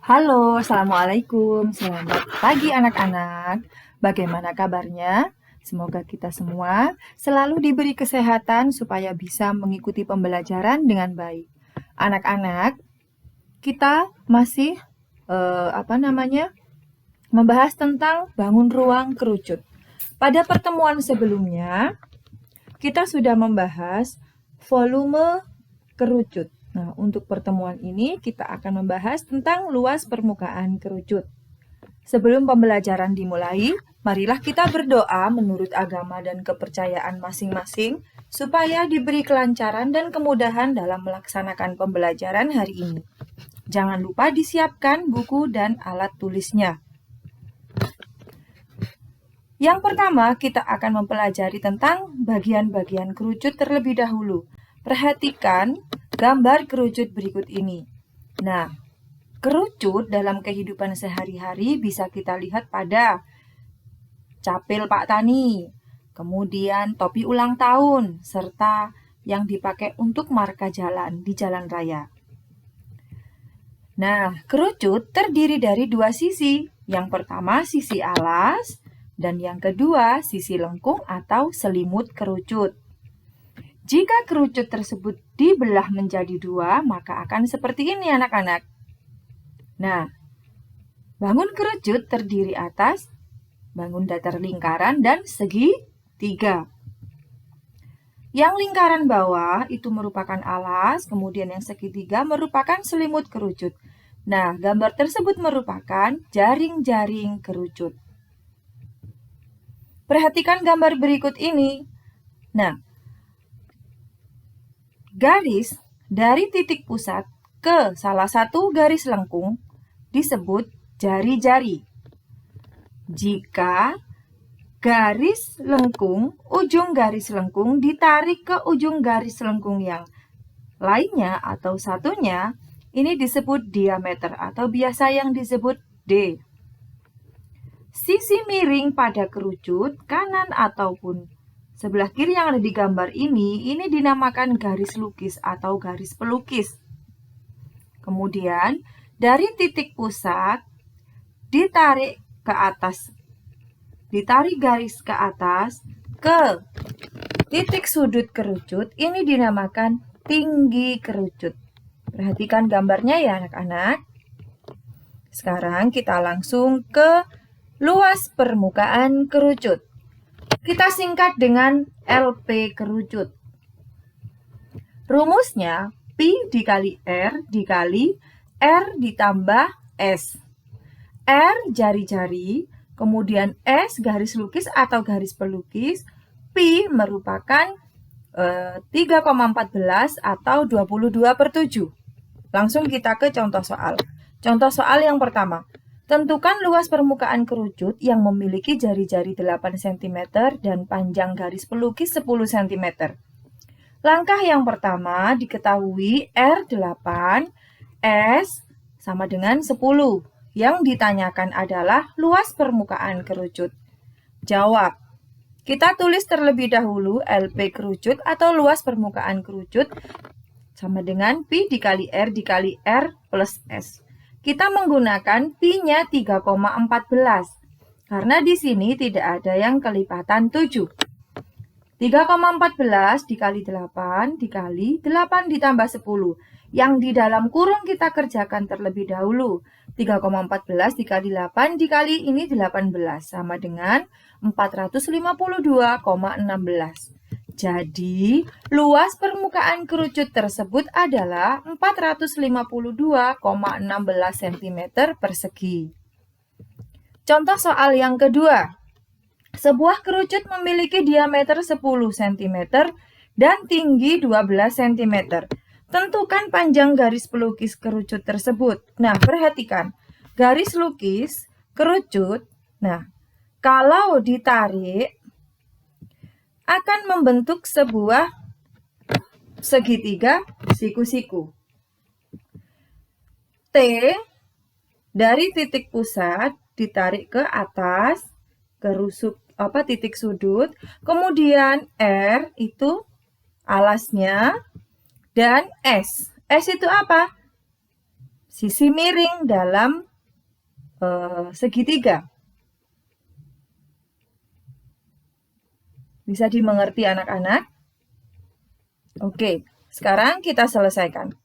Halo, Assalamualaikum. Selamat pagi anak-anak. Bagaimana kabarnya? Semoga kita semua selalu diberi kesehatan supaya bisa mengikuti pembelajaran dengan baik. Anak-anak, kita masih membahas tentang bangun ruang kerucut. Pada pertemuan sebelumnya, kita sudah membahas volume kerucut. Nah, untuk pertemuan ini kita akan membahas tentang luas permukaan kerucut. Sebelum pembelajaran dimulai, marilah kita berdoa menurut agama dan kepercayaan masing-masing supaya diberi kelancaran dan kemudahan dalam melaksanakan pembelajaran hari ini. Jangan lupa disiapkan buku dan alat tulisnya. Yang pertama, kita akan mempelajari tentang bagian-bagian kerucut terlebih dahulu. Perhatikan gambar kerucut berikut ini. Nah, kerucut dalam kehidupan sehari-hari bisa kita lihat pada capil Pak Tani, kemudian topi ulang tahun, serta yang dipakai untuk marka jalan di jalan raya. Nah, kerucut terdiri dari dua sisi. Yang pertama sisi alas, dan yang kedua sisi lengkung atau selimut kerucut. Jika kerucut tersebut dibelah menjadi dua, maka akan seperti ini anak-anak. Nah, bangun kerucut terdiri atas bangun datar lingkaran dan segitiga. Yang lingkaran bawah itu merupakan alas, kemudian yang segitiga merupakan selimut kerucut. Nah, gambar tersebut merupakan jaring-jaring kerucut. Perhatikan gambar berikut ini. Nah, garis dari titik pusat ke salah satu garis lengkung disebut jari-jari. Jika garis lengkung, ujung garis lengkung ditarik ke ujung garis lengkung yang lainnya atau satunya, ini disebut diameter atau biasa yang disebut D. Sisi miring pada kerucut, kanan ataupun sebelah kiri yang ada di gambar ini dinamakan garis lukis atau garis pelukis. Kemudian, dari titik pusat, ditarik garis ke atas ke titik sudut kerucut, ini dinamakan tinggi kerucut. Perhatikan gambarnya ya anak-anak. Sekarang kita langsung ke luas permukaan kerucut. Kita singkat dengan LP kerucut. Rumusnya Pi dikali R dikali R ditambah S. R jari-jari, kemudian S garis lukis atau garis pelukis, Pi merupakan 3,14 atau 22/7. Langsung kita ke contoh soal. Contoh soal yang pertama. Tentukan luas permukaan kerucut yang memiliki jari-jari 8 cm dan panjang garis pelukis 10 cm. Langkah yang pertama diketahui R8, S sama dengan 10. Yang ditanyakan adalah luas permukaan kerucut. Jawab. Kita tulis terlebih dahulu LP kerucut atau luas permukaan kerucut sama dengan Pi dikali R dikali R plus S. Kita menggunakan Pi-nya 3,14 karena di sini tidak ada yang kelipatan 7. 3,14 dikali 8 dikali 8 ditambah 10. Yang di dalam kurung kita kerjakan terlebih dahulu. 3,14 dikali 8 dikali ini 18 sama dengan 452,16. Jadi, luas permukaan kerucut tersebut adalah 452,16 cm persegi. Contoh soal yang kedua. Sebuah kerucut memiliki diameter 10 cm dan tinggi 12 cm. Tentukan panjang garis pelukis kerucut tersebut. Nah, perhatikan. Garis lukis kerucut, nah, kalau ditarik akan membentuk sebuah segitiga siku-siku. T dari titik pusat ditarik ke atas ke titik sudut, kemudian R itu alasnya dan S. S itu apa? sisi miring dalam segitiga. Bisa dimengerti anak-anak? Oke, sekarang kita selesaikan.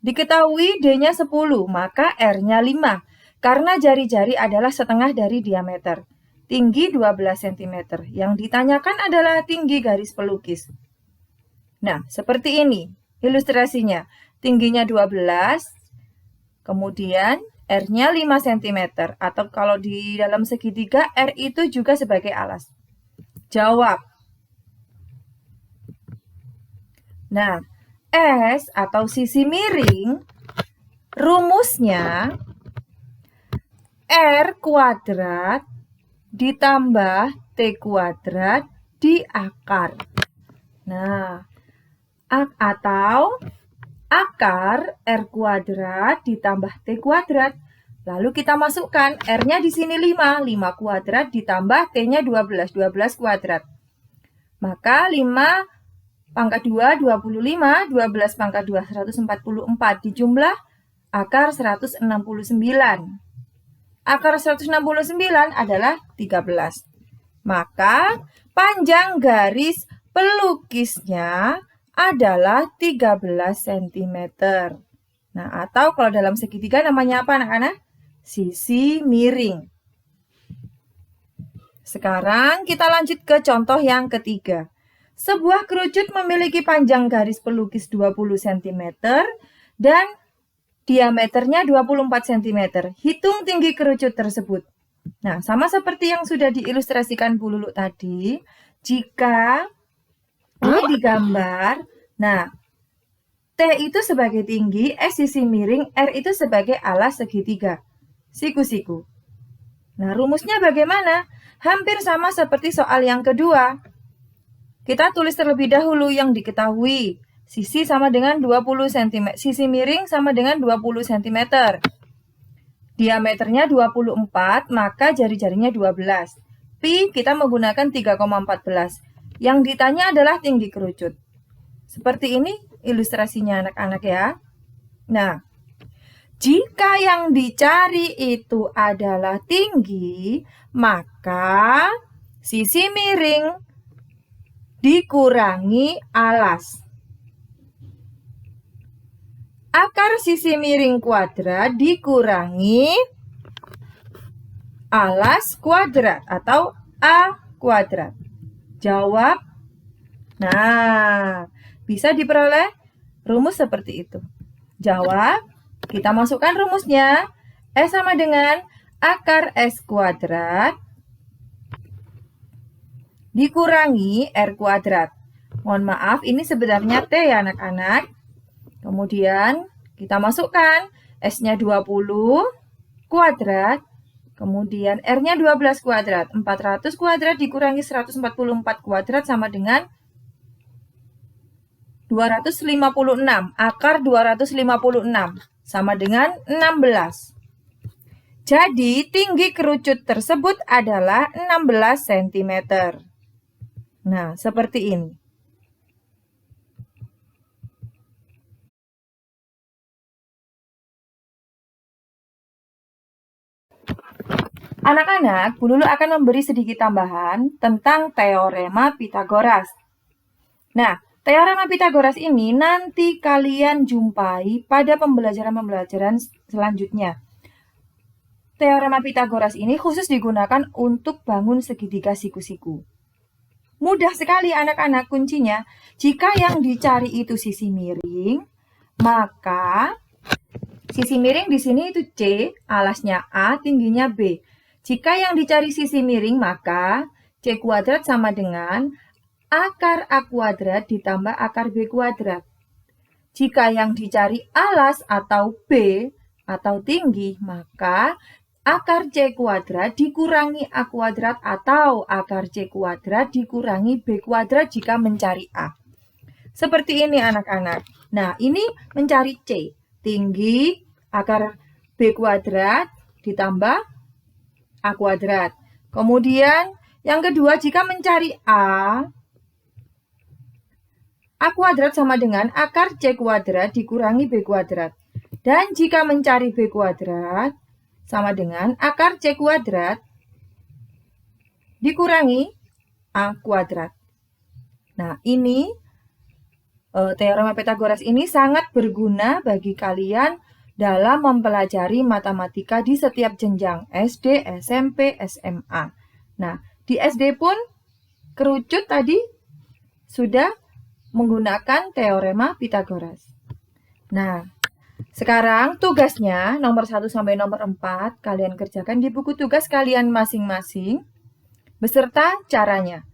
Diketahui D-nya 10, maka R-nya 5. Karena jari-jari adalah setengah dari diameter. Tinggi 12 cm. Yang ditanyakan adalah tinggi garis pelukis. Nah, seperti ini ilustrasinya. Tingginya 12, kemudian R-nya 5 cm. Atau kalau di dalam segitiga, R itu juga sebagai alas. Jawab. Nah, S atau sisi miring, rumusnya R kuadrat ditambah T kuadrat di akar. Nah, atau akar R kuadrat ditambah T kuadrat. Lalu kita masukkan R-nya di sini 5. 5 kuadrat ditambah T-nya 12. 12 kuadrat. Maka 5 pangkat 2, 25. 12 pangkat 2, 144. Dijumlah akar 169. Akar 169 adalah 13. Maka panjang garis pelukisnya adalah 13 cm. Nah, atau kalau dalam segitiga namanya apa anak-anak? Sisi miring. Sekarang kita lanjut ke contoh yang ketiga. Sebuah kerucut memiliki panjang garis pelukis 20 cm dan diameternya 24 cm. Hitung tinggi kerucut tersebut. Nah, sama seperti yang sudah diilustrasikan Bu Lulu tadi, jika ini digambar, nah, T itu sebagai tinggi, S sisi miring, R itu sebagai alas segitiga. Siku-siku. Nah, rumusnya bagaimana? Hampir sama seperti soal yang kedua. Kita tulis terlebih dahulu yang diketahui. Sisi sama dengan 20 cm. Sisi miring sama dengan 20 cm. Diameternya 24, maka jari-jarinya 12. Pi kita menggunakan 3,14. Yang ditanya adalah tinggi kerucut. Seperti ini ilustrasinya anak-anak ya. Nah, jika yang dicari itu adalah tinggi, maka sisi miring dikurangi alas. Akar sisi miring kuadrat dikurangi alas kuadrat atau A kuadrat. Jawab. Nah, bisa diperoleh rumus seperti itu. Jawab. Kita masukkan rumusnya. S sama dengan akar S kuadrat dikurangi R kuadrat. Mohon maaf, ini sebenarnya T ya anak-anak. Kemudian kita masukkan S-nya 20 kuadrat. Kemudian R-nya 12 kuadrat. 400 kuadrat dikurangi 144 kuadrat sama dengan 256. Akar 256 sama dengan 16. Jadi tinggi kerucut tersebut adalah 16 cm. Nah, seperti ini. Anak-anak, Bu Lulu akan memberi sedikit tambahan tentang teorema Pitagoras. Nah, teorema Pitagoras ini nanti kalian jumpai pada pembelajaran-pembelajaran selanjutnya. Teorema Pitagoras ini khusus digunakan untuk bangun segitiga siku-siku. Mudah sekali anak-anak kuncinya. Jika yang dicari itu sisi miring, maka sisi miring di sini itu C, alasnya A, tingginya B. Jika yang dicari sisi miring, maka C kuadrat sama dengan akar A kuadrat ditambah akar B kuadrat. Jika yang dicari alas atau B atau tinggi, maka akar C kuadrat dikurangi A kuadrat atau akar C kuadrat dikurangi B kuadrat jika mencari A. Seperti ini anak-anak. Nah, ini mencari C. Tinggi, akar B kuadrat ditambah A kuadrat. Kemudian yang kedua, jika mencari A kuadrat sama dengan akar C kuadrat dikurangi B kuadrat. Dan jika mencari B kuadrat sama dengan akar C kuadrat dikurangi A kuadrat. Nah, ini teorema Pythagoras ini sangat berguna bagi kalian dalam mempelajari matematika di setiap jenjang SD, SMP, SMA. Nah, di SD pun kerucut tadi sudah menggunakan teorema Pythagoras. Nah, sekarang tugasnya nomor 1 sampai nomor 4 kalian kerjakan di buku tugas kalian masing-masing beserta caranya.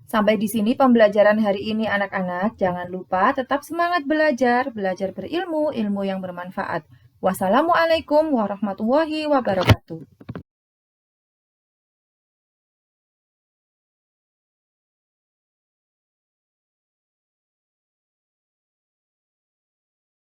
Sampai di sini pembelajaran hari ini anak-anak. Jangan lupa tetap semangat belajar berilmu, ilmu yang bermanfaat. Wassalamualaikum warahmatullahi wabarakatuh.